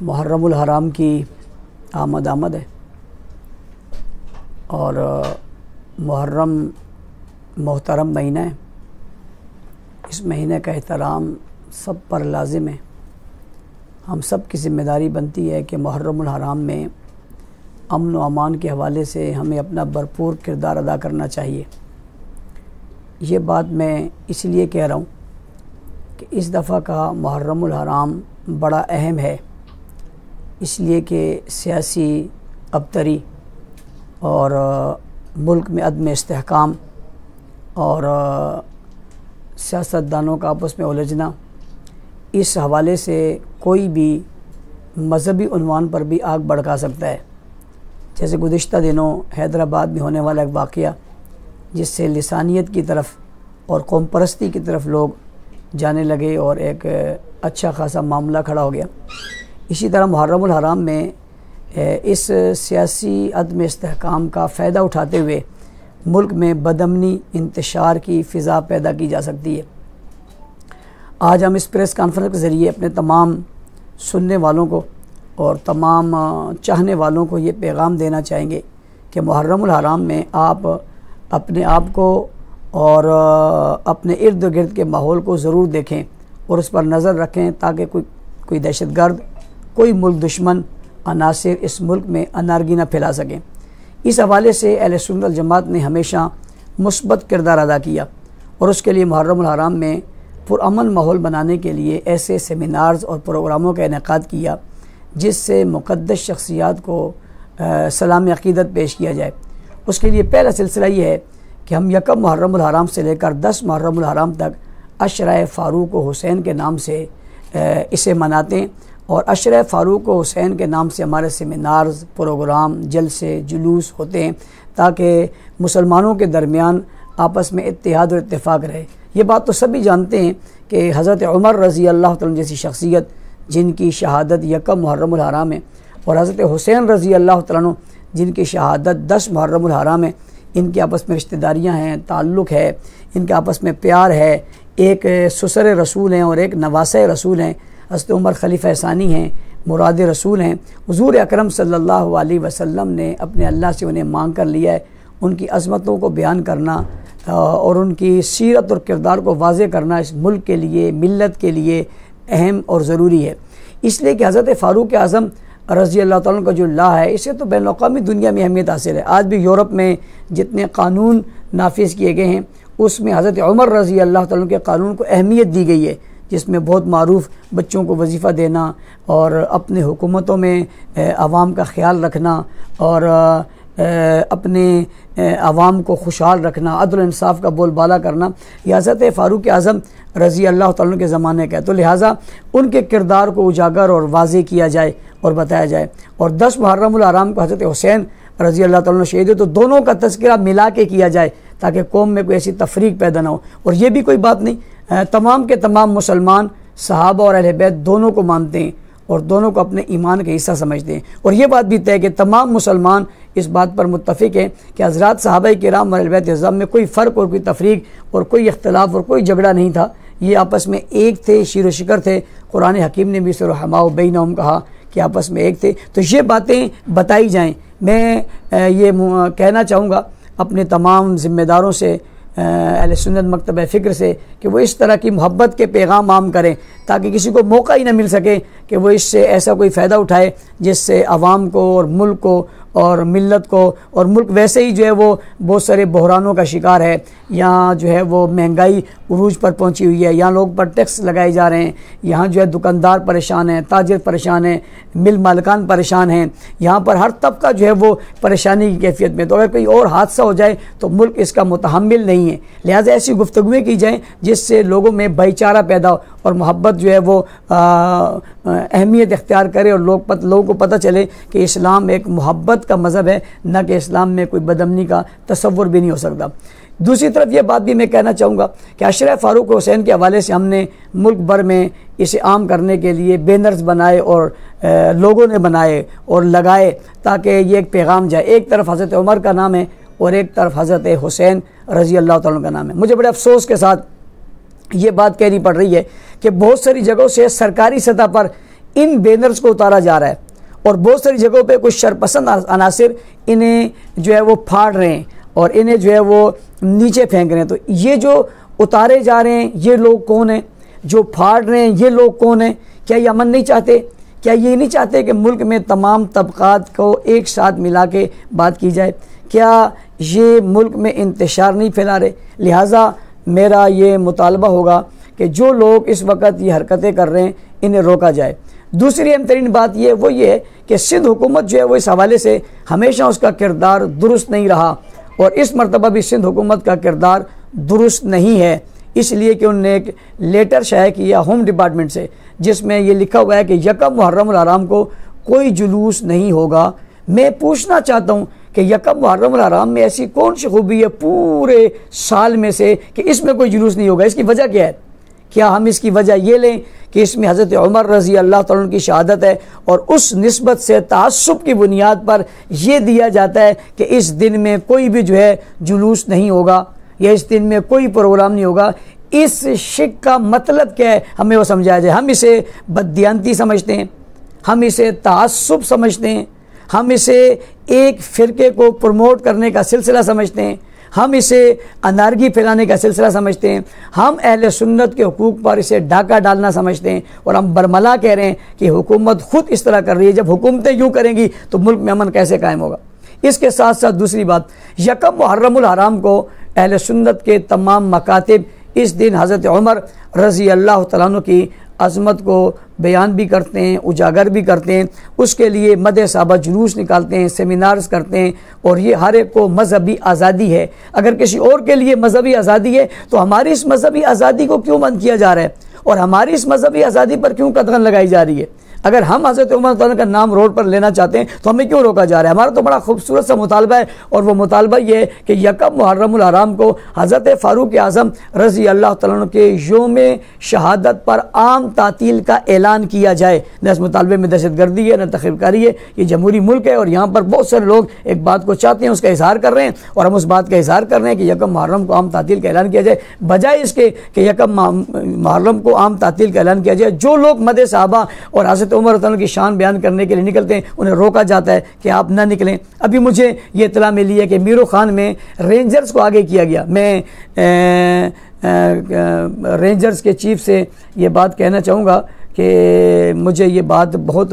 मुहर्रमुल हराम की आमद है और मुहर्रम मोहतरम महीना है। इस महीने का एहतराम सब पर लाजिम है। हम सब की ज़िम्मेदारी बनती है कि मुहर्रमुल हराम में अमन व अमान के हवाले से हमें अपना भरपूर किरदार अदा करना चाहिए। ये बात मैं इसलिए कह रहा हूँ कि इस दफ़ा का मुहर्रमुल हराम बड़ा अहम है, इसलिए कि सियासी अबतरी और मुल्क में अदम इस्तेहकाम और सियासतदानों का आपस में उलझना, इस हवाले से कोई भी मजहबी उन्वान पर भी आग भड़का सकता है। जैसे गुज़िश्ता दिनों हैदराबाद में होने वाला एक वाक़या जिससे लिसानियत की तरफ और कौम परस्ती की तरफ लोग जाने लगे और एक अच्छा खासा मामला खड़ा हो गया। इसी तरह मुहर्रमुल हराम में इस सियासी अदम इस्तेहकाम का फ़ायदा उठाते हुए मुल्क में बदअमनी इंतशार की फ़िज़ा पैदा की जा सकती है। आज हम इस प्रेस कॉन्फ्रेंस के ज़रिए अपने तमाम सुनने वालों को और तमाम चाहने वालों को ये पैगाम देना चाहेंगे कि मुहर्रमुल हराम में आप अपने आप को और अपने इर्द गिर्द के माहौल को ज़रूर देखें और उस पर नज़र रखें ताकि कोई दहशतगर्द, कोई मुल्क दुश्मन अनासिर इस मुल्क में अनारगी न फैला सकें। इस हवाले से अहले सुन्नत वल जमात ने हमेशा मुस्बत किरदार अदा किया और उसके लिए मुहर्रमुल हराम में पुरअमन माहौल बनाने के लिए ऐसे सेमिनार्स और प्रोग्रामों का इनेकाद किया जिससे मुक़द्दस शख्सियात को सलाम अक़ीदत पेश किया जाए। उसके लिए पहला सिलसिला ये है कि हम यकम मुहर्रमुल हराम से लेकर 10 मुहर्रमुल हराम तक अशरा फ़ारूक व हुसैन के नाम से इसे मनाते हैं और अशरा फ़ारूक व हुसैन के नाम से हमारे सेमिनार्स, प्रोग्राम, जलसे, जुलूस होते हैं ताकि मुसलमानों के दरमियान आपस में इत्तेहाद और इत्तेफाक रहे। ये बात तो सभी जानते हैं कि हज़रत उमर रज़ी अल्लाह तआला जैसी शख्सियत जिनकी शहादत यकम मुहर्रमुल हराम है और हज़रत हुसैन रज़ी अल्लाह तआला जिनकी शहादत 10 मुहर्रमुल हराम है, इनके आपस में रिश्तेदारियाँ हैं, ताल्लुक़ है, इनके आपस में प्यार है। एक ससुर रसूल हैं और एक नवासे रसूल हैं। हज़रत उमर खलीफा सानी हैं, मुराद रसूल हैं। हुज़ूर अकरम सल्लल्लाहु अलैहि वसल्लम ने अपने अल्लाह से उन्हें मांग कर लिया है। उनकी अज़मतों को बयान करना और उनकी सीरत और किरदार को वाज़े करना इस मुल्क के लिए, मिल्लत के लिए अहम और ज़रूरी है। इसलिए कि हज़रत फ़ारूक आज़म रज़ी अल्लाह तआला का जो ला है, इसे तो बैनुल-अक़वामी दुनिया में अहमियत हासिल है। आज भी यूरोप में जितने कानून नाफिज़ किए गए हैं उसमें हज़रत उमर रज़ी अल्लाह तआला के कानून को अहमियत दी गई है, जिसमें बहुत मारूफ बच्चों को वजीफ़ा देना और अपने हुकूमतों में आवाम का ख्याल रखना और अपने आवाम को खुशहाल रखना, अदल इंसाफ का बोलबाला करना, यह हज़रत फ़ारूक आज़म रज़ी अल्लाह तआला के ज़माने का है। तो लिहाजा उनके किरदार को उजागर और वाज़े किया जाए और बताया जाए। और 10 मुहर्रमुल हराम को हज़रत हुसैन रज़ी अल्लाह तआला शहीद है तो दोनों का तज़किरा मिला के किया जाए ताकि कौम में कोई ऐसी तफरीक पैदा ना हो। और ये भी कोई बात नहीं, तमाम के तमाम मुसलमान सहाबा और अहले बैत दोनों को मानते हैं और दोनों को अपने ईमान का हिस्सा समझते हैं। और ये बात भी तय कि तमाम मुसलमान इस बात पर मुत्तफ़िक़ हैं कि हज़रात सहाबाए किराम और अहले बैत इज़्ज़ाम में कोई फ़र्क और कोई तफरीक और कोई इख्तिलाफ़ और कोई झगड़ा नहीं था। ये आपस में एक थे, शीर व शिकर थे। कुरान हकीम ने भी रुहमाउ बैनहुम कहा कि आपस में एक थे। तो ये बातें बताई जाएँ। मैं ये कहना चाहूँगा अपने तमाम ज़िम्मेदारों से, अहले सुन्नत मकतब फ़िक्र से, कि वो इस तरह की मोहब्बत के पैगाम आम करें ताकि किसी को मौका ही न मिल सके कि वो इससे ऐसा कोई फ़ायदा उठाए जिससे आवाम को और मुल्क को और मिल्लत को, और मुल्क वैसे ही जो है वो बहुत सारे बहरानों का शिकार है। यहाँ जो है वो महंगाई उरूज पर पहुँची हुई है, यहाँ लोग पर टैक्स लगाए जा रहे हैं, यहाँ जो है दुकानदार परेशान हैं, ताजिर परेशान हैं, मिल मालिकान परेशान हैं, यहाँ पर हर तबका जो है वो परेशानी की कैफियत में। तो अगर कोई और हादसा हो जाए तो मुल्क इसका मुतहम्मिल नहीं है। लिहाजा ऐसी गुफ्तगुएँ की जाएँ जिससे लोगों में भाईचारा पैदा हो और मोहब्बत जो है वो अहमियत इख्तियार करे और लोगों को पता चले कि इस्लाम एक मोहब्बत का मज़हब है, न कि इस्लाम में कोई बदअमनी का तसव्वुर भी नहीं हो सकता। दूसरी तरफ ये बात भी मैं कहना चाहूँगा कि अशरा फ़ारूक हुसैन के हवाले से हमने मुल्क भर में इसे आम करने के लिए बैनर्स बनाए और लोगों ने बनाए और लगाए ताकि ये एक पैगाम जाए। एक तरफ हज़रत उमर का नाम है और एक तरफ हज़रत हुसैन रज़ी अल्लाह तआला का नाम है। मुझे बड़े अफसोस के साथ ये बात कहनी पड़ रही है कि बहुत सारी जगहों से सरकारी सतह पर इन बैनर्स को उतारा जा रहा है और बहुत सारी जगहों पे कुछ शरपसंद अनासिर इन्हें जो है वो फाड़ रहे हैं और इन्हें जो है वो नीचे फेंक रहे हैं। तो ये जो उतारे जा रहे हैं ये लोग कौन हैं, जो फाड़ रहे हैं ये लोग कौन हैं? क्या ये अमन नहीं चाहते? क्या ये नहीं चाहते कि मुल्क में तमाम तबकात को एक साथ मिला के बात की जाए? क्या ये मुल्क में इंतशार नहीं फैला रहे? लिहाजा मेरा ये मुतालबा होगा कि जो लोग इस वक्त ये हरकतें कर रहे हैं इन्हें रोका जाए। दूसरी अहम तरीन बात ये वो ये है कि सिंध हुकूमत जो है वो इस हवाले से हमेशा उसका किरदार दुरुस्त नहीं रहा और इस मरतबा भी सिंध हुकूमत का किरदार दुरुस्त नहीं है, इसलिए कि उन्होंने एक लेटर शाया किया होम डिपार्टमेंट से जिसमें ये लिखा हुआ है कि यकम मुहर्रमुल हराम को कोई जुलूस नहीं होगा। मैं पूछना चाहता हूँ कि यकम मुहर्रमुल हराम में ऐसी कौन सी खूबी है पूरे साल में से कि इसमें कोई जुलूस नहीं होगा? इसकी वजह क्या है? क्या हम इसकी वजह ये लें कि इसमें हज़रत उमर रज़ी अल्लाह तआला अन्हु की शहादत है और उस निस्बत से तासुब की बुनियाद पर यह दिया जाता है कि इस दिन में कोई भी जो है जुलूस नहीं होगा या इस दिन में कोई प्रोग्राम नहीं होगा? इस शिक का मतलब क्या है हमें वो समझाया जाए। हम इसे बददियानती समझते हैं, हम इसे तासुब समझते हैं, हम इसे एक फ़िरके को प्रमोट करने का सिलसिला समझते हैं, हम इसे अनारगी फैलाने का सिलसिला समझते हैं, हम अहले सुन्नत के हुकूक पर इसे डाका डालना समझते हैं और हम बरमला कह रहे हैं कि हुकूमत खुद इस तरह कर रही है। जब हुकूमतें यूँ करेंगी तो मुल्क में अमन कैसे कायम होगा? इसके साथ साथ दूसरी बात, यकम मुहर्रमुल हराम को अहले सुन्नत के तमाम मकातिब इस दिन हज़रत उमर रज़ी अल्लाह तआला अन्हु की अज़मत को बयान भी करते हैं, उजागर भी करते हैं, उसके लिए मदह साहबा जुलूस निकालते हैं, सेमिनार्स करते हैं और ये हर एक को मजहबी आज़ादी है। अगर किसी और के लिए मजहबी आज़ादी है तो हमारी इस मजहबी आज़ादी को क्यों बंद किया जा रहा है और हमारी इस मजहबी आज़ादी पर क्यों कदगन लगाई जा रही है? अगर हम हज़रत उमर का नाम रोड पर लेना चाहते हैं तो हमें क्यों रोका जा रहा है? हमारा तो बड़ा खूबसूरत सा मुतालबा है और वो मुतालबा ये है कि यकम मुहर्रमुल हराम को हज़रत फ़ारूक आज़म रज़ी अल्लाह तआला अन्हु के योम शहादत पर आम तातील का ऐलान किया जाए। न इस मुतालबे में दहशतगर्दी है न तख़रीबकारी है, ये जमहूरी मुल्क है और यहाँ पर बहुत सारे लोग एक बात को चाहते हैं, उसका इजहार कर रहे हैं और हम उस बात का इजहार कर रहे हैं कि यकम मुहर्रम को आम तातील का ऐलान किया जाए, बजाय इसके कि यकम मुहर्रम को आम तातील का ऐलान किया जाए। जो लोग मदह सहाबा और हज़रत उमर की शान बयान करने के लिए निकलते हैं उन्हें रोका जाता है कि आप ना निकलें। अभी मुझे ये इत्तला मिली है कि मीरो खान में रेंजर्स को आगे किया गया। मैं रेंजर्स के चीफ से ये बात कहना चाहूँगा कि मुझे ये बात बहुत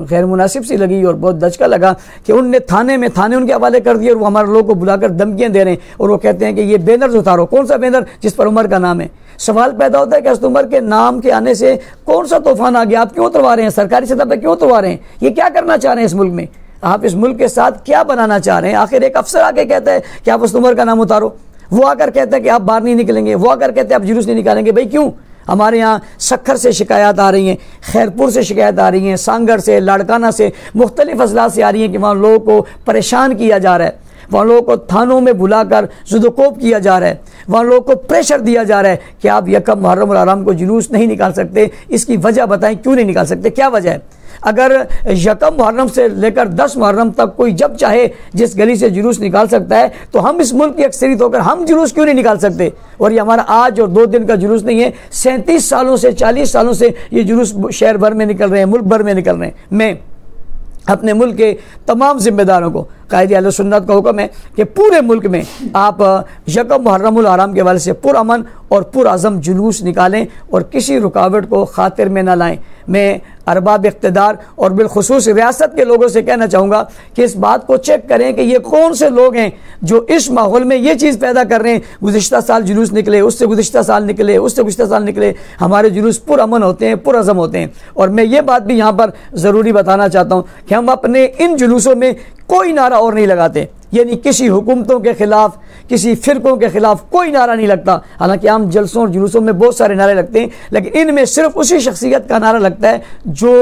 गैर मुनासिब सी लगी और बहुत दचका लगा कि उनने थाने उनके हवाले कर दिए और वो हमारे लोगों को बुलाकर धमकियाँ दे रहे हैं और वो कहते हैं कि ये बैनर्स उतारो। कौन सा बैनर जिस पर उमर का नाम है? सवाल पैदा होता है कि हज़रत उमर के नाम के आने से कौन सा तूफान आ गया? आप क्यों उतरवा रहे हैं? सरकारी सतह पर क्यों उतरवा रहे हैं? ये क्या करना चाह रहे हैं इस मुल्क में? आप इस मुल्क के साथ क्या बनाना चाह रहे हैं? आखिर एक अफसर आके कहता है कि आप हज़रत उमर का नाम उतारो, वो आकर कहता है कि आप बाहर नहीं निकलेंगे, वो आकर कहते हैं आप जुलूस नहीं निकालेंगे। भाई क्यों? हमारे यहाँ सखर से शिकायत आ रही हैं, खैरपुर से शिकायत आ रही हैं, सांगर से, लाड़काना से, मुख्तलिफ अजला से आ रही हैं कि वहाँ लोगों को परेशान किया जा रहा है, वहाँ लोगों को थानों में बुलाकर ज़ुदोकोब किया जा रहा है, वहाँ लोगों को प्रेशर दिया जा रहा है कि आप यकम मुहर्रमुल हराम को जुलूस नहीं निकाल सकते। इसकी वजह बताएं, क्यों नहीं निकाल सकते? क्या वजह है? अगर यकम मुहर्रम से लेकर 10 मुहर्रम तक कोई जब चाहे जिस गली से जुलूस निकाल सकता है तो हम इस मुल्क की अक्सरियत होकर हम जुलूस क्यों नहीं निकाल सकते? और ये हमारा आज और 2 दिन का जुलूस नहीं है, 37 सालों से 40 सालों से ये जुलूस शहर भर में निकल रहे हैं, मुल्क भर में निकल रहे हैं। मैं अपने मुल्क के तमाम जिम्मेदारों को, कायदे अहले सुन्नत का हुक्म है कि पूरे मुल्क में आप यकम मुहर्रमुल हराम के हवाले से पुरअमन और पुरअज़म जुलूस निकालें और किसी रुकावट को खातिर में न लाएं। मैं अरबाब इख्तिदार और बिलखुसूस रियासत के लोगों से कहना चाहूँगा कि इस बात को चेक करें कि ये कौन से लोग हैं जो इस माहौल में ये चीज़ पैदा कर रहे हैं। गुज़िश्ता साल जुलूस निकले, उससे गुज़िश्ता साल निकले, उससे गुज़िश्ता साल निकले, हमारे जुलूस पुरअमन होते हैं, पुरअज़म होते हैं। और मैं ये बात भी यहाँ पर ज़रूरी बताना चाहता हूँ कि हम अपने इन जुलूसों में कोई नारा और नहीं लगाते, यानी किसी हुकूमतों के ख़िलाफ़, किसी फ़िरक़ों के ख़िलाफ़ कोई नारा नहीं लगता। हालांकि आम जलसों और जुलूसों में बहुत सारे नारे लगते हैं, लेकिन इनमें सिर्फ उसी शख्सियत का नारा लगता है जो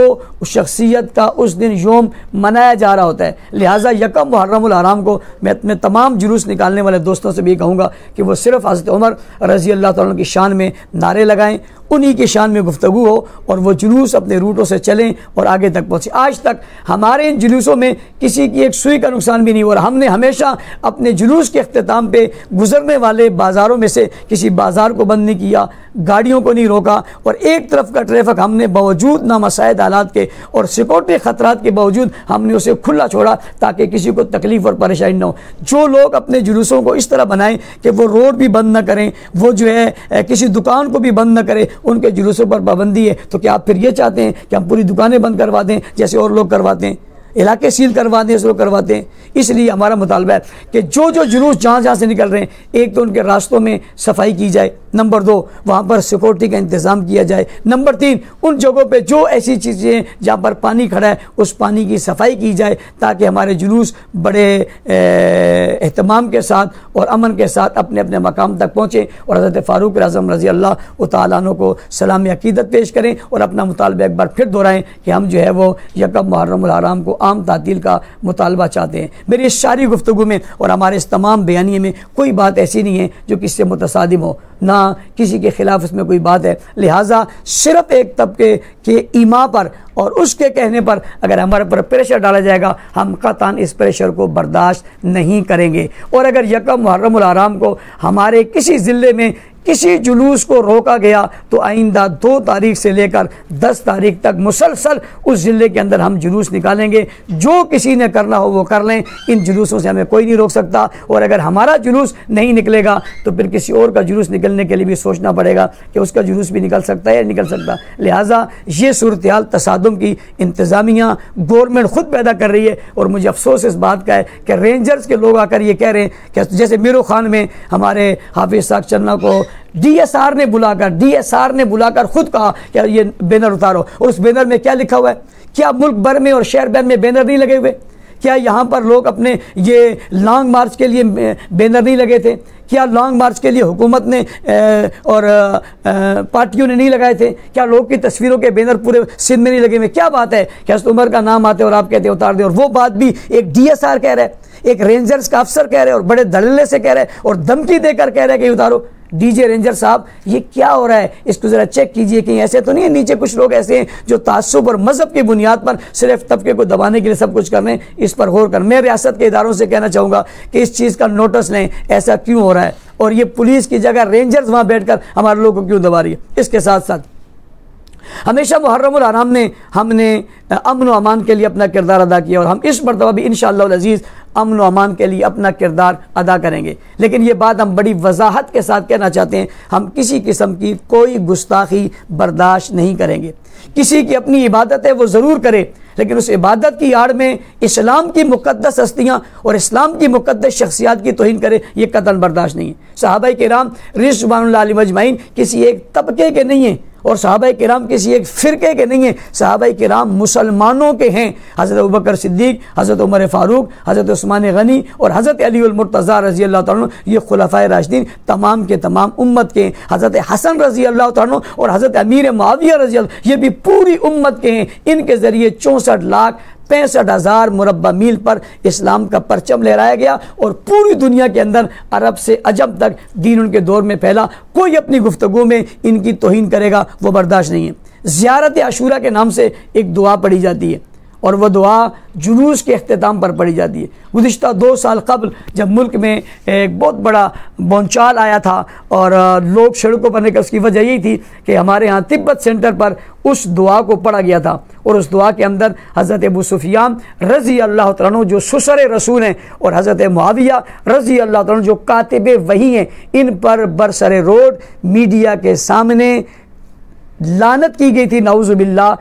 उस शख्सियत का उस दिन योम मनाया जा रहा होता है। लिहाजा यकम मुहर्रमुल हराम को मैं अपने तमाम जुलूस निकालने वाले दोस्तों से भी कहूँगा कि वो सिर्फ हज़रत उमर रज़ी अल्लाह तआला की शान में नारे लगाएँ, उन्हीं की शान में गुफ्तगू हो और वो जुलूस अपने रूटों से चलें और आगे तक पहुँचे। आज तक हमारे इन जुलूसों में किसी की एक सुई का नुकसान भी नहीं हो रहा। हमने हमेशा अपने जुलूस के अख्तिताम पे गुजरने वाले बाज़ारों में से किसी बाज़ार को बंद नहीं किया, गाड़ियों को नहीं रोका, और एक तरफ का ट्रैफिक हमने बावजूद नामसाइद हालात के और सिक्योरिटी ख़तरात के बावजूद हमने उसे खुला छोड़ा ताकि किसी को तकलीफ़ और परेशानी न हो। जो लोग अपने जुलूसों को इस तरह बनाएं कि वो रोड भी बंद न करें, वो जो है किसी दुकान को भी बंद न करें, उनके जुलूसों पर पाबंदी है, तो क्या आप फिर ये चाहते हैं कि हम पूरी दुकानें बंद करवा दें जैसे और लोग करवाते हैं, इलाके सील करवा दें, लोग करवाते हैं? इसलिए हमारा मुतालबा है कि जो जो जुलूस जहाँ जहाँ से निकल रहे हैं, एक तो उनके रास्तों में सफाई की जाए, नंबर 2 वहाँ पर सिक्योरिटी का इंतज़ाम किया जाए, नंबर 3 उन जगहों पे जो ऐसी चीज़ें जहाँ पर पानी खड़ा है उस पानी की सफाई की जाए ताकि हमारे जुलूस बड़े एहतमाम के साथ और अमन के साथ अपने अपने मकाम तक पहुँचें और हज़रत फ़ारूक आज़म रज़ी अल्लाह तआला अन्हु को सलाम अक़ीदत पेश करें और अपना मुतालबा एक बार फिर दोहराएँ कि हम जो है वो यकम मुहर्रमुल हराम को आम तातील का मुतालबा चाहते हैं। मेरी इस सारी गुफ्तगू में और हमारे इस तमाम बयानिए में कोई बात ऐसी नहीं है जो किससे मुतसादिम हो, ना किसी के खिलाफ इसमें कोई बात है। लिहाजा सिर्फ एक तबके के ईमा पर और उसके कहने पर अगर हमारे पर प्रेशर डाला जाएगा, हम कतन इस प्रेशर को बर्दाश्त नहीं करेंगे। और अगर यकम मुहर्रमुल हराम को हमारे किसी ज़िले में किसी जुलूस को रोका गया तो आइंदा 2 तारीख से लेकर 10 तारीख तक मुसलसल उस ज़िले के अंदर हम जुलूस निकालेंगे। जो किसी ने करना हो वो कर लें, इन जुलूसों से हमें कोई नहीं रोक सकता। और अगर हमारा जुलूस नहीं निकलेगा तो फिर किसी और का जुलूस निकलने के लिए भी सोचना पड़ेगा कि उसका जुलूस भी निकल सकता है या निकल सकता। लिहाजा ये सूरत हाल तसादुम की इंतज़ामिया गवर्नमेंट ख़ुद पैदा कर रही है। और मुझे अफसोस इस बात का है कि रेंजर्स के लोग आकर ये कह रहे हैं कि जैसे मीरू खान में हमारे हाफिज़ साहब चन्ना को डीएसआर ने बुलाकर खुद कहा कि ये बैनर उतारो, और उस बैनर में क्या लिखा हुआ है? क्या मुल्क भर में और शहर भर में बैनर नहीं लगे हुए? क्या यहाँ पर लोग अपने ये लॉन्ग मार्च के लिए बैनर नहीं लगे थे? क्या लॉन्ग मार्च के लिए हुकूमत ने और पार्टियों ने नहीं लगाए थे? क्या लोग की तस्वीरों के बैनर पूरे सिंध में नहीं लगे हुए? क्या बात है कि हज़रत उमर का नाम आते और आप कहते उतार दे? और वो बात भी एक डीएसआर कह रहा है, एक रेंजर्स का अफसर कह रहे हैं और बड़े धड़ल्ले से कह रहे हैं और धमकी देकर कह रहे हैं कि उतारो। डीजे रेंजर साहब, ये क्या हो रहा है? इसको ज़रा चेक कीजिए कि ऐसे तो नहीं है नीचे कुछ लोग ऐसे हैं जो तासुब और मज़हब की बुनियाद पर सिर्फ तबके को दबाने के लिए सब कुछ कर रहे हैं। इस पर गौर कर। मैं रियासत के इदारों से कहना चाहूँगा कि इस चीज़ का नोटिस लें, ऐसा क्यों हो रहा है और ये पुलिस की जगह रेंजर्स वहाँ बैठकर हमारे लोगों को क्यों दबा रही है। इसके साथ साथ हमेशा मुहर्रमुल हराम में हमने अमन व अमान के लिए अपना किरदार अदा किया और हम इस मरतबा भी इंशाअल्लाह अज़ीज़ अमन व अमान के लिए अपना किरदार अदा करेंगे। लेकिन ये बात हम बड़ी वजाहत के साथ कहना चाहते हैं, हम किसी किस्म की कोई गुस्ताखी बर्दाश्त नहीं करेंगे। किसी की अपनी इबादत है वो ज़रूर करे, लेकिन उस इबादत की आड़ में इस्लाम की मुक़द्दस हस्तियाँ और इस्लाम की मुक़द्दस शख्सियात की तौहीन करे, ये कतन बर्दाश्त नहीं है। सहाबाए किराम रिज़वानुल्लाह अलैहिम अजमईन किसी एक तबके के नहीं हैं और सहाबाए किराम किसी एक फ़िरके के नहीं हैं। सहाबाए किराम मुसलमानों के हैं। हज़रत अबू बकर सिद्दीक़, हज़रत उमर फ़ारूक, हज़रत उस्मान गनी और हज़रत अली अल मुर्तज़ा रज़ी अल्लाह तआला अन्हु, ये खुलफ़ाए राशिदीन तमाम के तमाम उम्मत के। हज़रत हसन रज़ी अल्लाह तआला अन्हु और हज़रत अमीर मुआविया रज़ी अल्लाह, ये भी पूरी उम्मत के हैं। इनके ज़रिए 64,65,000 मुरब्बा मील पर इस्लाम का परचम लहराया गया और पूरी दुनिया के अंदर अरब से अजम तक दीन उनके दौर में फैला। कोई अपनी गुफ्तगू में इनकी तौहीन करेगा वो बर्दाश्त नहीं है। ज़ियारत आशूरा के नाम से एक दुआ पढ़ी जाती है और वह दुआ जुलूस के अख्तिताम पर पढ़ी जाती है। गुज़िश्ता 2 साल कबल जब मुल्क में एक बहुत बड़ा बोंचाल आया था और लोग सड़कों पर निकल, उसकी वजह यही थी कि हमारे यहाँ तिब्बत सेंटर पर उस दुआ को पढ़ा गया था और उस दुआ के अंदर हज़रत अबू सुफियान रज़ी अल्लाह तआला अन्हु जो सुसर रसूल हैं और हज़रत मुआविया रज़ी अल्लाह तआला अन्हु जो कातिबे वही हैं, इन पर बरसरे रोड मीडिया के सामने लानत की गई थी, नाउज़ु बिल्लाह।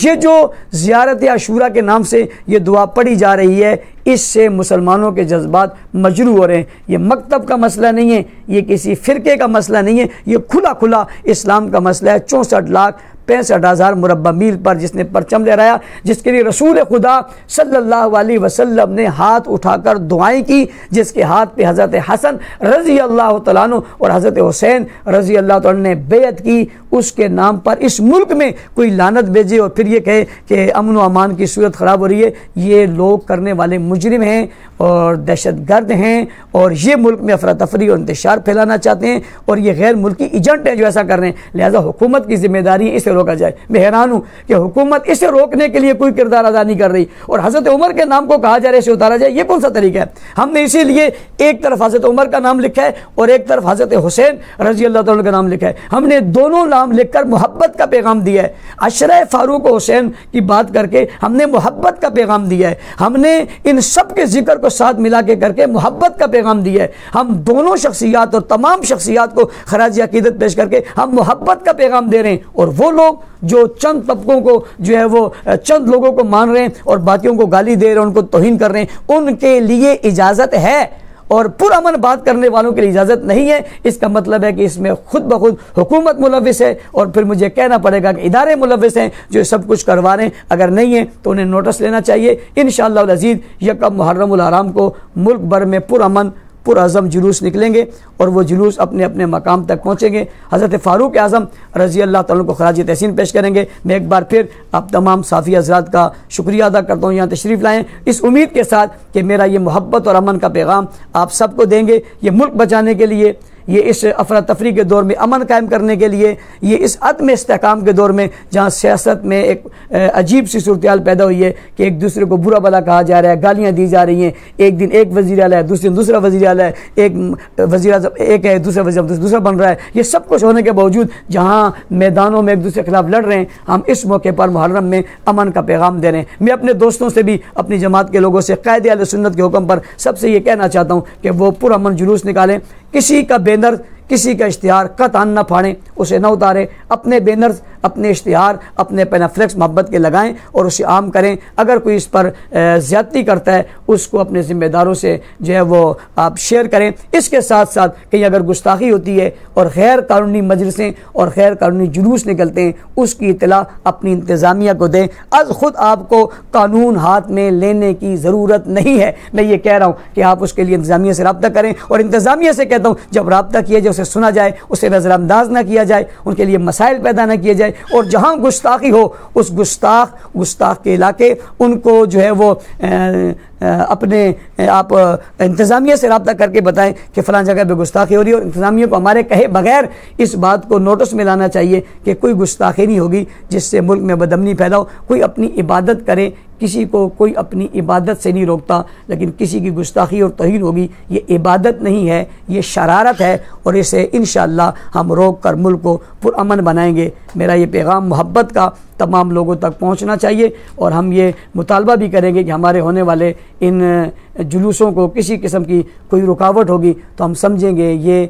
ये जो ज़ियारत आशूरा के नाम से ये दुआ पढ़ी जा रही है, इससे मुसलमानों के जज्बात मजरू हो रहे हैं। ये मकतब का मसला नहीं है, ये किसी फ़िरके का मसला नहीं है, ये खुला खुला इस्लाम का मसला है। 64,65,000 मुरब्बा मील पर जिसने परचम लहराया, जिसके लिए रसूल खुदा सल्लल्लाहु अलैहि वसल्लम ने हाथ उठाकर दुआएं की, जिसके हाथ पे हज़रत हसन रज़ी अल्लाह तआला अन्हु और हज़रत हुसैन रज़ी अल्लाह तआला ने बेअत की, उसके नाम पर इस मुल्क में कोई लानत भेजे और फिर ये कहे कि अमन व अमान की सूरत ख़राब हो रही है। ये लोग करने वाले मुजरिम हैं और दहशतगर्द हैं और ये मुल्क में अफरा तफरी और इंतशार फैलाना चाहते हैं और ये गैर मुल्की एजेंट हैं जो ऐसा कर रहे हैं। लिहाजा हुकूमत की जिम्मेदारी है इसे रोका जाए। मैं हैरान हूँ कि हुकूमत इसे रोकने के लिए कोई किरदार अदा नहीं कर रही और हज़रत उमर के नाम को कहा जा रहा है इसे उतारा जाए। ये कौन सा तरीका है? हमने इसीलिए एक तरफ हज़रत उमर का नाम लिखा है और एक तरफ हज़रत हुसैन रज़ी अल्लाह तआला का नाम लिखा है। हमने दोनों नाम लिखकर मोहब्बत का पैगाम दिया है। अशरा फारूक हुसैन की बात करके हमने मोहब्बत का पैगाम दिया है। हमने इन सब के जिक्र को साथ मिला के करके मोहब्बत का पैगाम दिया है। हम दोनों शख्सियात और तमाम शख्सियात को खराज अकीदत पेश करके हम मोहब्बत का पैगाम दे रहे हैं और वो लोग जो चंद तबकों को जो है वो चंद लोगों को मान रहे हैं और बाकियों को गाली दे रहे हैं, उनको तौहीन कर रहे हैं, उनके लिए इजाज़त है और पुरअमन बात करने वालों के लिए इजाज़त नहीं है। इसका मतलब है कि इसमें खुद ब खुद हुकूमत मुलव्विस है और फिर मुझे कहना पड़ेगा कि इदारे मुलव्विस हैं जो सब कुछ करवा रहे हैं। अगर नहीं है तो उन्हें नोटिस लेना चाहिए। इंशाअल्लाह अज़ीज़ यकम मुहर्रमुल हराम को मुल्क भर में पुरअमन पुरअज़म जुलूस निकलेंगे और वो जुलूस अपने अपने मकाम तक पहुँचेंगे। हज़रत फ़ारूक आज़म रज़ी अल्लाह तआला को खराज तहसीन पेश करेंगे। मैं एक बार फिर आप तमाम साफ़ी हज़रात का शुक्रिया अदा करता हूँ यहाँ तशरीफ़ लाएँ, इस उम्मीद के साथ कि मेरा ये मोहब्बत और अमन का पैगाम आप सबको देंगे। ये मुल्क बचाने के लिए, ये इस अफरा तफरी के दौर में अमन कायम करने के लिए, ये इस अदम इस्तेहकाम के दौर में जहाँ सियासत में एक अजीब सी सूरत पैदा हुई है कि एक दूसरे को बुरा भला कहा जा रहा है, गालियाँ दी जा रही हैं। एक दिन एक वज़ीर आला है, दूसरे दिन दूसरा वज़ीर आला है, एक वज़ीर आज़म एक है, दूसरा वज़ीर आज़म दूसरा बन रहा है। ये सब कुछ होने के बावजूद जहाँ मैदानों में एक दूसरे के खिलाफ लड़ रहे हैं, हम इस मौके पर मुहर्रम में अमन का पैगाम दे रहे हैं। मैं अपने दोस्तों से भी, अपनी जमात के लोगों से, क़ायदे अहले सुन्नत के हुक्म पर सबसे ये कहना चाहता हूँ कि वो पुरअमन जुलूस निकालें। किसी का बैनर, किसी का इश्तिहार कतई न फाड़ें, उसे न उतारें। अपने बैनर्स, अपने इश्तिहार, अपने पैनाफ्लेक्स मोहब्बत के लगाएं और उसे आम करें। अगर कोई इस पर ज़्यादती करता है उसको अपने ज़िम्मेदारों से जो है वो आप शेयर करें। इसके साथ साथ कहीं अगर गुस्ताखी होती है और गैर कानूनी मजलिसें और गैर कानूनी जुलूस निकलते हैं उसकी इत्तला अपनी इंतज़ामिया को दें। अज खुद आपको कानून हाथ में लेने की ज़रूरत नहीं है। मैं ये कह रहा हूँ कि आप उसके लिए इंतज़ामिया से रब्ता करें और इंतज़ामिया से कहता हूँ जब रब्ता किया जाए उसे सुना जाए, उसे नज़रअंदाज ना किया जाए, उनके लिए मसाइल पैदा ना किए जाए और जहाँ गुस्ताखी हो उस गुस्ताख के इलाके उनको जो है वो अपने आप इंतज़ामिया से रब्ता करके बताएं कि फ़लाँ जगह पे गुस्ताखी हो रही है और इंतज़ामिया को हमारे कहे बगैर इस बात को नोटिस में लाना चाहिए कि कोई गुस्ताखी नहीं होगी जिससे मुल्क में बदअमनी पैदा हो। कोई अपनी इबादत करे, किसी को कोई अपनी इबादत से नहीं रोकता, लेकिन किसी की गुस्ताखी और तौहीन होगी, ये इबादत नहीं है, ये शरारत है और इसे इंशाअल्लाह हम रोक कर मुल्क को पुरअमन बनाएंगे। मेरा ये पैगाम मोहब्बत का तमाम लोगों तक पहुंचना चाहिए और हम ये मुतालबा भी करेंगे कि हमारे होने वाले इन जुलूसों को किसी किस्म की कोई रुकावट होगी तो हम समझेंगे ये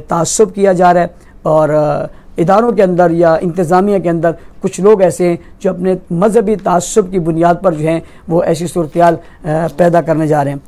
तासुब किया जा रहा है और इदारों के अंदर या इंतज़ामिया के अंदर कुछ लोग ऐसे हैं जो अपने मजहबी तासुब की बुनियाद पर जो हैं वो ऐसी सूरत पैदा करने जा रहे हैं।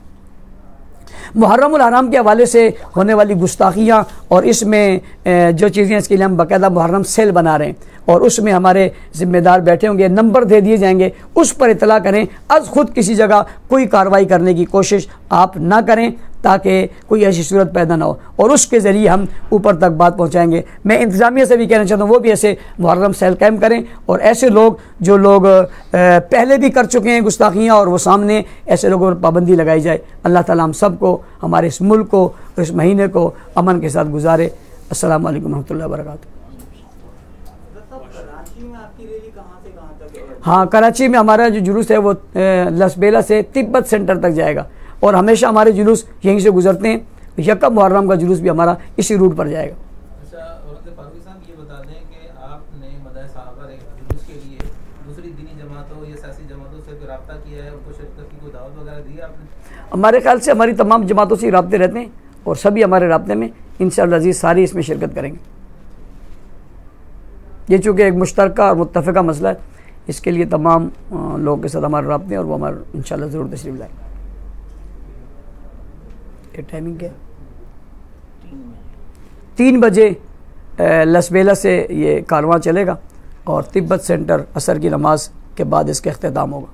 मुहर्रमुल हराम के हवाले से होने वाली गुस्ताखियाँ और इसमें जो चीज़ें इसके लिए हम बाकायदा मुहर्रम सेल बना रहे हैं और उसमें हमारे ज़िम्मेदार बैठे होंगे, नंबर दे दिए जाएंगे, उस पर इतला करें। अज खुद किसी जगह कोई कार्रवाई करने की कोशिश आप ना करें ताकि कोई ऐसी सूरत पैदा ना हो और उसके ज़रिए हम ऊपर तक बात पहुंचाएंगे। मैं इंतज़ामिया से भी कहना चाहता हूँ वो भी ऐसे मुहर्रम सेल कायम करें और ऐसे लोग जो लोग पहले भी कर चुके हैं गुस्ताखियाँ और वो सामने, ऐसे लोगों पर पाबंदी लगाई जाए। अल्लाह ताला हम सब को, हमारे इस मुल्क को, इस महीने को अमन के साथ गुजारे। अस्सलामु अलैकुम रहमतुल्लाहि व बरकातुहू। हाँ, कराची में हमारा जो जुलूस है वो लसबेला से तिब्बत सेंटर तक जाएगा और हमेशा हमारे जुलूस यहीं से गुजरते हैं। यकम मुहर्रम का जुलूस भी हमारा इसी रूट पर जाएगा। अच्छा, फारूकी साहब ये बता दें कि आपने मदह सहाबा जुलूस के लिए दूसरी दीनी जमातों या सियासी जमातों से रब्ता किया है, उनको शिरकत की कोई दावत वगैरह दी है आपने? हमारे ख्याल से हमारी तमाम जमातों से रब्ते रहते हैं और सभी हमारे रब्ते में इंशाअल्लाह अज़ीज़ सारी इसमें शिरकत करेंगे। ये चूँकि एक मुश्तरका और मुत्तफ़िका मसला है, इसके लिए तमाम लोगों के साथ हमारे रब्ते हैं और वो हमारे इंशाअल्लाह ज़रूर तशरीफ़ लाएँ। ये टाइमिंग क्या है? 3 बजे लसबेला से ये कारवां चलेगा और तिब्बत सेंटर असर की नमाज के बाद इसका इख्तिताम होगा।